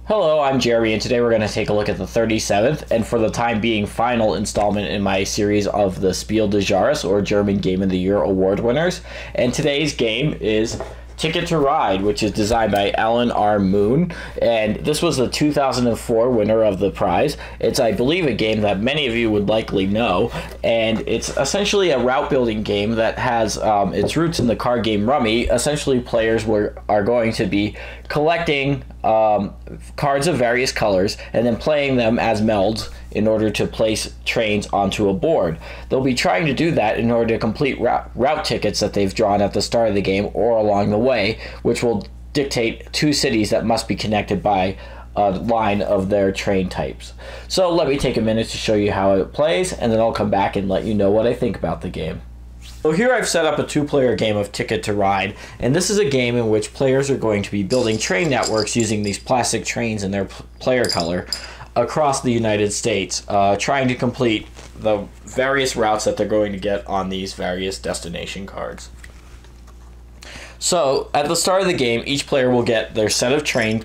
Hello, I'm Jeremy, and today we're going to take a look at the 37th, and for the time being, final installment in my series of the Spiel des Jahres, or German Game of the Year award winners. And today's game is Ticket to Ride, which is designed by Alan R. Moon, and this was the 2004 winner of the prize. It's, I believe, a game that many of you would likely know, and it's essentially a route building game that has its roots in the card game Rummy. Essentially, players are going to be collecting cards of various colors and then playing them as melds in order to place trains onto a board. They'll be trying to do that in order to complete route tickets that they've drawn at the start of the game or along the way, which will dictate two cities that must be connected by a line of their train types. So let me take a minute to show you how it plays, and then I'll come back and let you know what I think about the game. So here I've set up a two-player game of Ticket to Ride, and this is a game in which players are going to be building train networks using these plastic trains in their player color across the United States, trying to complete the various routes that they're going to get on these various destination cards. So at the start of the game, each player will get their set of train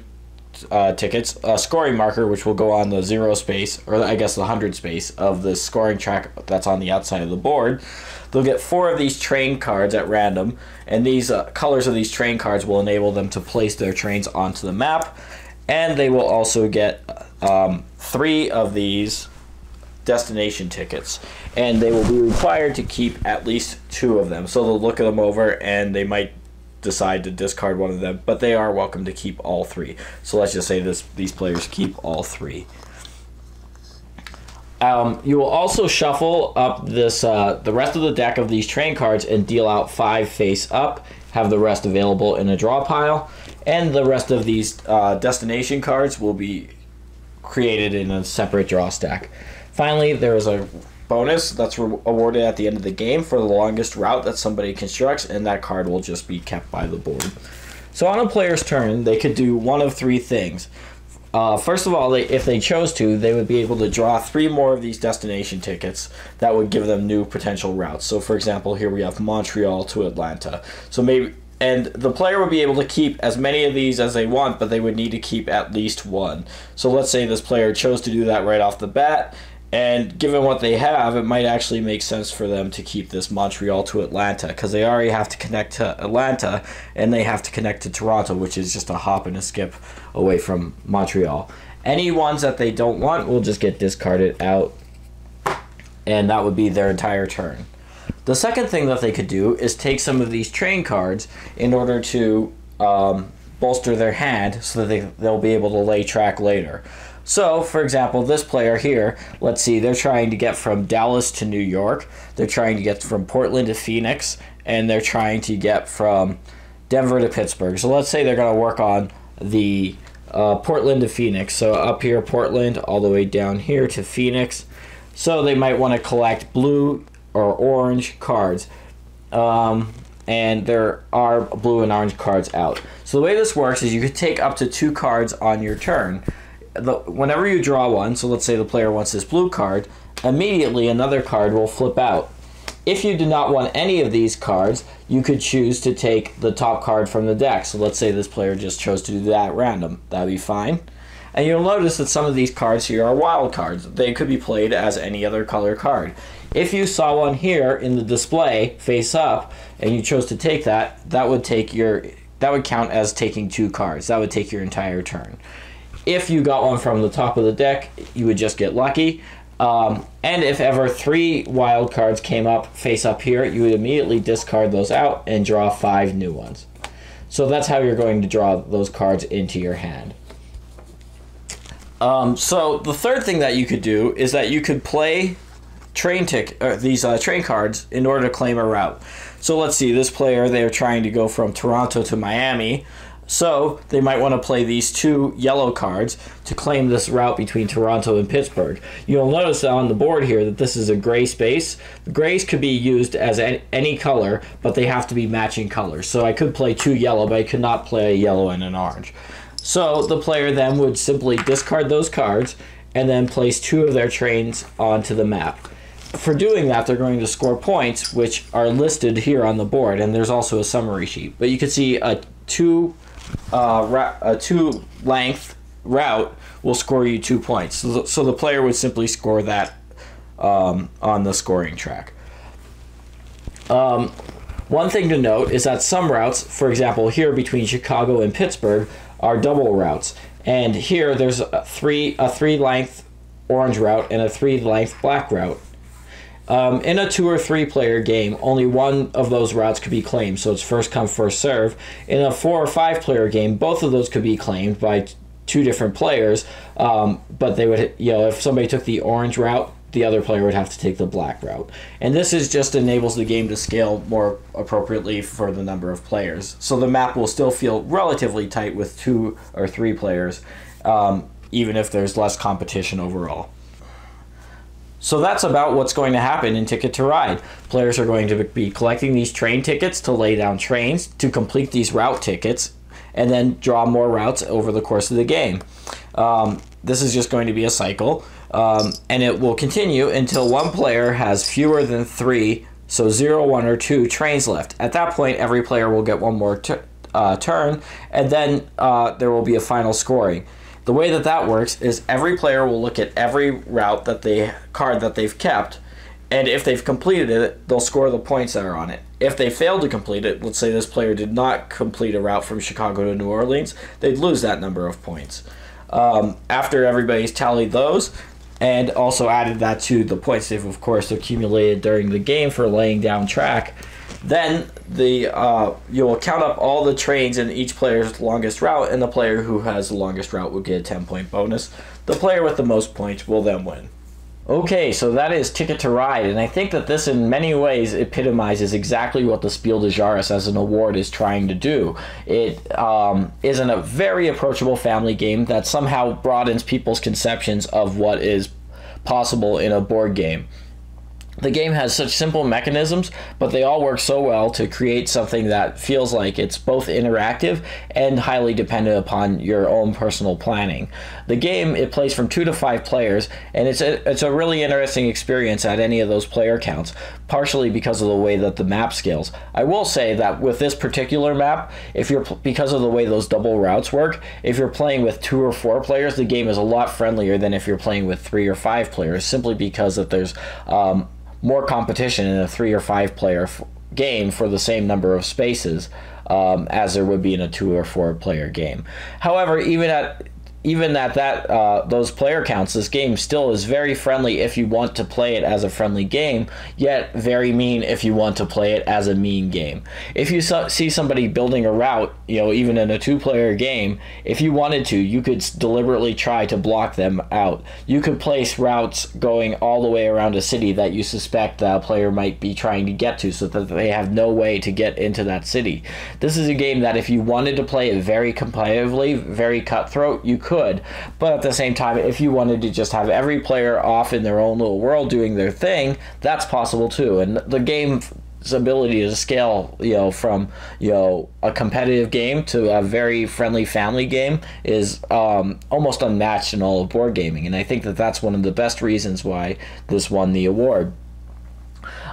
tickets, a scoring marker which will go on the 0 space, or I guess the 100 space of the scoring track that's on the outside of the board. They'll get 4 of these train cards at random, and these colors of these train cards will enable them to place their trains onto the map, and they will also get 3 of these destination tickets, and they will be required to keep at least 2 of them. So they'll look at them over and they might decide to discard one of them, but they are welcome to keep all 3. So let's just say these players keep all 3. You will also shuffle up the rest of the deck of these train cards and deal out 5 face up, have the rest available in a draw pile, and the rest of these destination cards will be created in a separate draw stack. Finally, there is a bonus that's awarded at the end of the game for the longest route that somebody constructs, and that card will just be kept by the board. So on a player's turn, they could do one of 3 things. First of all, if they chose to, they would be able to draw 3 more of these destination tickets that would give them new potential routes. So for example, here we have Montreal to Atlanta. So maybe, and the player would be able to keep as many of these as they want, but they would need to keep at least 1. So let's say this player chose to do that right off the bat, and given what they have, it might actually make sense for them to keep this Montreal to Atlanta, because they already have to connect to Atlanta, and they have to connect to Toronto, which is just a hop and a skip away from Montreal. Any ones that they don't want will just get discarded out, and that would be their entire turn. The second thing that they could do is take some of these train cards in order to bolster their hand so that they'll be able to lay track later. So, for example, this player here, let's see, they're trying to get from Dallas to New York, they're trying to get from Portland to Phoenix, and they're trying to get from Denver to Pittsburgh. So let's say they're going to work on the Portland to Phoenix. So up here, Portland, all the way down here to Phoenix. So they might want to collect blue or orange cards. And there are blue and orange cards out. So the way this works is you could take up to 2 cards on your turn. Whenever you draw one, so let's say the player wants this blue card, immediately another card will flip out. If you do not want any of these cards, you could choose to take the top card from the deck. So let's say this player just chose to do that at random. That would be fine. And you'll notice that some of these cards here are wild cards. They could be played as any other color card. If you saw one here in the display face up and you chose to take that, that would count as taking 2 cards. That would take your entire turn. If you got one from the top of the deck, you would just get lucky. And if ever 3 wild cards came up face up here, you would immediately discard those out and draw 5 new ones. So that's how you're going to draw those cards into your hand. So the third thing that you could do is that you could play these train cards in order to claim a route. So let's see, this player, they're trying to go from Toronto to Miami. So they might want to play these 2 yellow cards to claim this route between Toronto and Pittsburgh. You'll notice on the board here that this is a gray space. The grays could be used as any color, but they have to be matching colors. So I could play 2 yellow, but I could not play a yellow and an orange. So the player then would simply discard those cards and then place 2 of their trains onto the map. For doing that, they're going to score points, which are listed here on the board, and there's also a summary sheet. But you can see a 2 length route will score you 2 points. So the player would simply score that on the scoring track. One thing to note is that some routes, for example, here between Chicago and Pittsburgh, are double routes. And here there's a three-length orange route and a three-length black route. In a 2 or 3 player game, only one of those routes could be claimed, so it's first come, first serve. In a 4 or 5 player game, both of those could be claimed by 2 different players, but they would, if somebody took the orange route, the other player would have to take the black route. And this is just enables the game to scale more appropriately for the number of players. So the map will still feel relatively tight with 2 or 3 players, even if there's less competition overall. So that's about what's going to happen in Ticket to Ride. Players are going to be collecting these train tickets to lay down trains, to complete these route tickets, and then draw more routes over the course of the game. This is just going to be a cycle, and it will continue until one player has fewer than 3, so 0, 1, or 2 trains left. At that point, every player will get one more turn, and then there will be a final scoring. The way that works is every player will look at every route card that they've kept, and if they've completed it, they'll score the points that are on it. If they fail to complete it, let's say this player did not complete a route from Chicago to New Orleans, they'd lose that number of points. After everybody's tallied those, and also added that to the points they've of course accumulated during the game for laying down track, then you'll count up all the trains in each player's longest route, and the player who has the longest route will get a 10-point bonus. The player with the most points will then win. Okay, so that is Ticket to Ride, and I think that this in many ways epitomizes exactly what the Spiel des Jahres as an award is trying to do. It is a very approachable family game that somehow broadens people's conceptions of what is possible in a board game. The game has such simple mechanisms, but they all work so well to create something that feels like it's both interactive and highly dependent upon your own personal planning. The game, it plays from 2 to 5 players, and it's a really interesting experience at any of those player counts, partially because of the way that the map scales. I will say that with this particular map, because of the way those double routes work, if you're playing with 2 or 4 players, the game is a lot friendlier than if you're playing with 3 or 5 players, simply because that there's more competition in a 3 or 5 player game for the same number of spaces as there would be in a 2 or 4 player game. However, even at those player counts, this game still is very friendly if you want to play it as a friendly game, yet very mean if you want to play it as a mean game. If you see somebody building a route, even in a 2-player game, if you wanted to, you could deliberately try to block them out. You could place routes going all the way around a city that you suspect that a player might be trying to get to, so that they have no way to get into that city. This is a game that if you wanted to play it very competitively, very cutthroat, you could. But at the same time, if you wanted to just have every player off in their own little world doing their thing, that's possible too. And the game's ability to scale, from a competitive game to a very friendly family game is almost unmatched in all of board gaming. And I think that that's one of the best reasons why this won the award.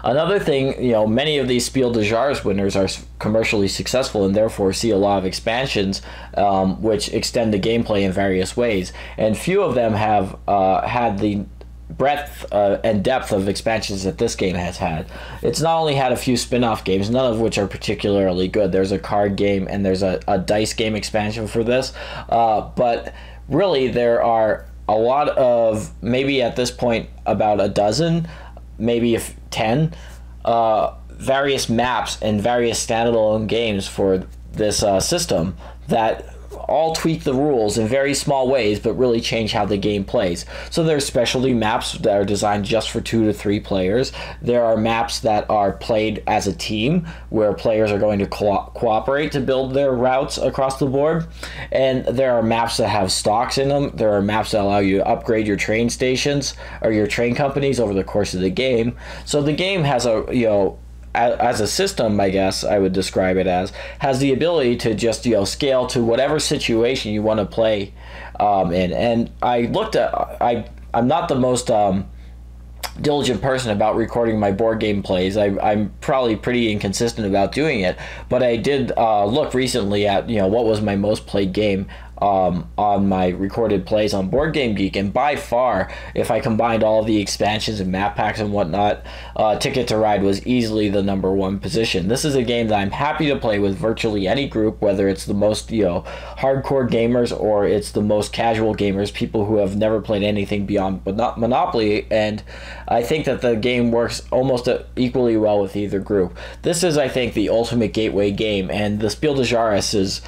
Another thing, many of these Spiel des Jahres winners are commercially successful and therefore see a lot of expansions which extend the gameplay in various ways. And few of them have had the breadth and depth of expansions that this game has had. It's not only had a few spin-off games, none of which are particularly good. There's a card game and there's a dice game expansion for this, but really there are a lot of, maybe at this point about a dozen, maybe 10 various maps and various standalone games for this system that all tweak the rules in very small ways but really change how the game plays. So there's specialty maps that are designed just for 2 to 3 players. There are maps that are played as a team where players are going to cooperate to build their routes across the board. And there are maps that have stocks in them. There are maps that allow you to upgrade your train stations or your train companies over the course of the game. So the game has as a system, I guess I would describe it as, has the ability to just scale to whatever situation you want to play in. And I looked at, I'm not the most diligent person about recording my board game plays. I'm probably pretty inconsistent about doing it, but I did look recently at what was my most played game on my recorded plays on Board Game Geek, and by far, if I combined all the expansions and map packs and whatnot, Ticket to Ride was easily the #1 position. This is a game that I'm happy to play with virtually any group, whether it's the most hardcore gamers or it's the most casual gamers, people who have never played anything beyond Monopoly, and I think that the game works almost equally well with either group. This is, I think, the ultimate gateway game, and the Spiel des Jahres'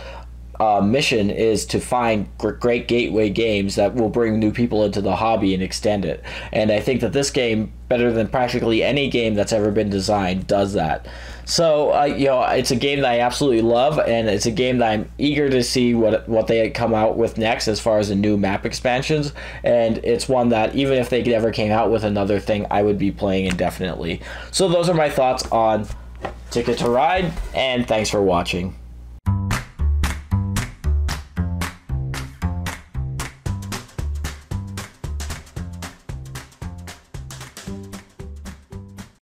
mission is to find great gateway games that will bring new people into the hobby and extend it. And I think that this game, better than practically any game that's ever been designed, does that. So, it's a game that I absolutely love, and it's a game that I'm eager to see what they come out with next as far as the new map expansions. And it's one that, even if they ever came out with another thing, I would be playing indefinitely. So those are my thoughts on Ticket to Ride, and thanks for watching.